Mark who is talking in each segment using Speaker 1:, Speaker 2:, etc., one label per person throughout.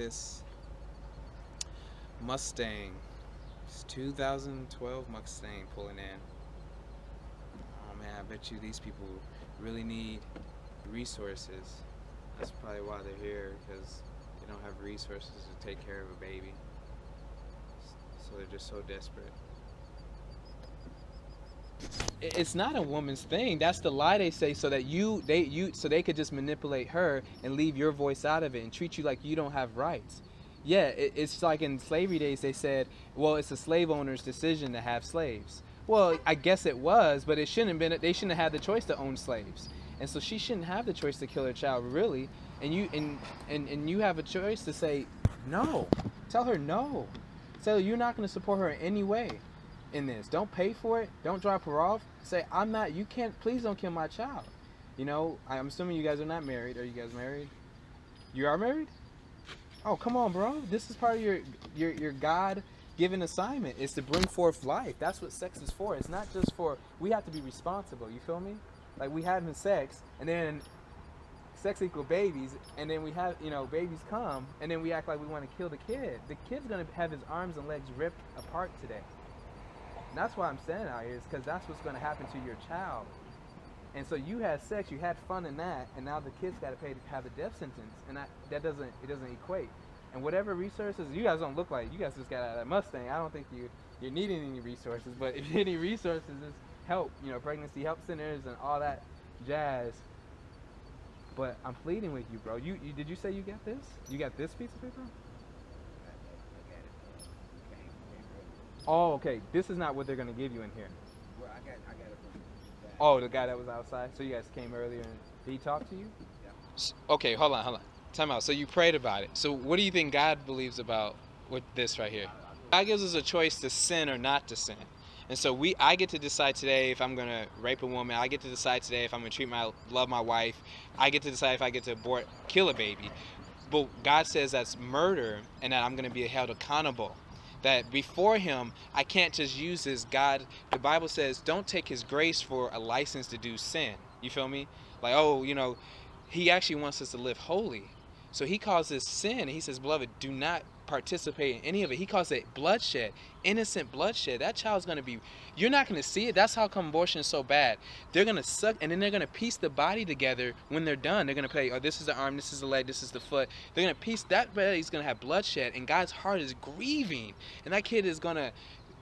Speaker 1: this Mustang. It's 2012 Mustang pulling in. Oh man, I bet you these people really need resources. That's probably why they're here, because they don't have resources to take care of a baby. So they're just so desperate. It's not a woman's thing. That's the lie they say, so that so they could just manipulate her and leave your voice out of it and treat you like you don't have rights. Yeah, it's like in slavery days they said, well, it's a slave owner's decision to have slaves. Well, I guess it was, but it shouldn't have been. They shouldn't have had the choice to own slaves, and so she shouldn't have the choice to kill her child, really. And you have a choice to say no. Tell her no. Tell her you're not going to support her in any way in this. Don't pay for it. Don't drop her off. Say, I'm not, you can't, please don't kill my child. You know, I'm assuming you guys are not married. Are you guys married? You are married? Oh, come on, bro. This is part of your God-given assignment. It's to bring forth life. That's what sex is for. It's not just for, we have to be responsible. You feel me? Like, we having sex, and then sex equal babies, and then we have, you know, babies come, and then we act like we want to kill the kid. The kid's going to have his arms and legs ripped apart today. And that's why I'm standing out here, is because that's what's going to happen to your child. And so you had sex, you had fun in that, and now the kid's got to pay to have the death sentence, and that doesn't equate. And whatever resources, you guys don't look like, you guys just got out of that Mustang. I don't think you're needing any resources, but if you need any resources, just help, you know, pregnancy help centers and all that jazz. But I'm pleading with you, bro. You did you say you got this? You got this piece of paper? Oh, okay. This is not what they're gonna give you in here.
Speaker 2: Well, I got it from the guy.
Speaker 1: Oh, the guy that was outside. So you guys came earlier, and did he talk to you?
Speaker 2: Yeah.
Speaker 1: Okay, hold on. Time out. So you prayed about it. So what do you think God believes about with this right here? God gives us a choice to sin or not to sin. And so I get to decide today if I'm gonna rape a woman. I get to decide today if I'm gonna love my wife. I get to decide if I get to kill a baby. But God says that's murder, and that I'm gonna be held accountable. That before him, I can't just use this. God, the Bible says, don't take his grace for a license to do sin. You feel me? Like, oh, you know, he actually wants us to live holy. So he calls this sin, and he says, beloved, do not participate in any of it. He calls it bloodshed, innocent bloodshed. That child's going to be, you're not going to see it. That's how come abortion is so bad. They're going to suck, and then they're going to piece the body together when they're done. They're going to play, oh, this is the arm, this is the leg, this is the foot. They're going to piece, that body's going to have bloodshed, and God's heart is grieving. And that kid is going to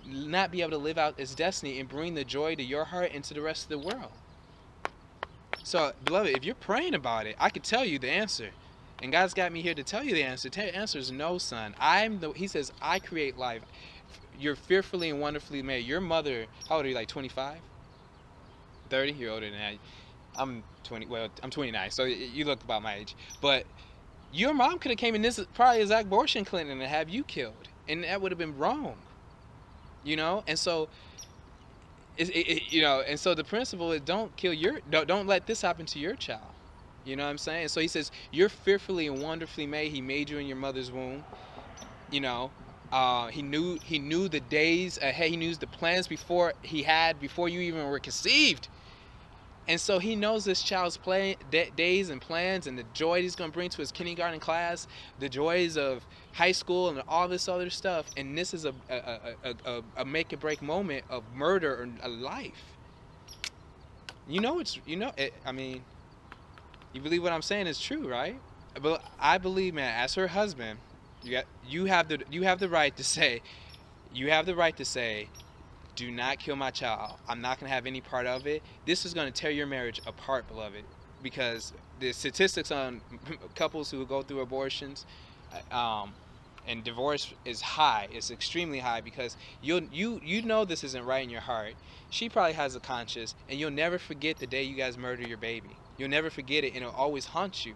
Speaker 1: not be able to live out his destiny and bring the joy to your heart and to the rest of the world. So, beloved, if you're praying about it, I could tell you the answer. And God's got me here to tell you the answer. The answer is no, son. He says, I create life. You're fearfully and wonderfully made. Your mother, how old are you, like 25? 30? You're older than that. I'm 20, well, I'm 29, so you look about my age. But your mom could have came in this probably as abortion clinic and have you killed. And that would have been wrong. You know? And so, you know, and so the principle is don't let this happen to your child. You know what I'm saying? So he says, you're fearfully and wonderfully made. He made you in your mother's womb. You know, he knew the days ahead. He knew the plans before you even were conceived. And so he knows this child's days and plans and the joy he's going to bring to his kindergarten class, the joys of high school and all this other stuff. And this is a make or break moment of murder or a life. I mean, you believe what I'm saying is true, right? But I believe, man, as her husband, you have the right to say, do not kill my child. I'm not going to have any part of it. This is going to tear your marriage apart, beloved, because the statistics on couples who go through abortions and divorce is high. It's extremely high, because you know this isn't right in your heart. She probably has a conscience, and you'll never forget the day you guys murder your baby. You'll never forget it, and it'll always haunt you.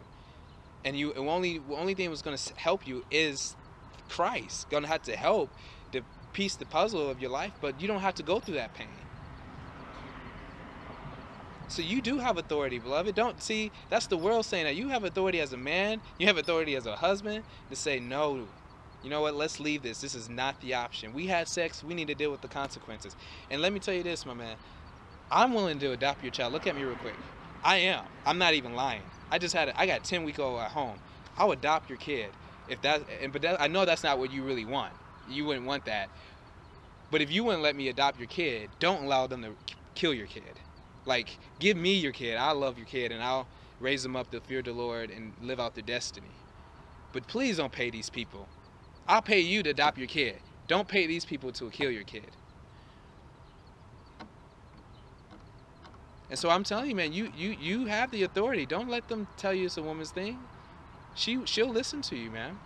Speaker 1: And the only thing that's going to help you is Christ. Going to have to help to piece the puzzle of your life, but you don't have to go through that pain. So you do have authority, beloved. Don't see, that's the world saying that you have authority as a man, you have authority as a husband to say, no, you know what, let's leave this. This is not the option. We had sex, we need to deal with the consequences. And let me tell you this, my man, I'm willing to adopt your child. Look at me real quick. I am. I'm not even lying. I got a 10-week-old at home. I'll adopt your kid. If that, but that, I know that's not what you really want. You wouldn't want that. But if you wouldn't let me adopt your kid, don't allow them to kill your kid. Like, give me your kid. I'll love your kid, and I'll raise them up to fear the Lord and live out their destiny. But please don't pay these people. I'll pay you to adopt your kid. Don't pay these people to kill your kid. And so I'm telling you, man, you have the authority. Don't let them tell you it's a woman's thing. She'll listen to you, man.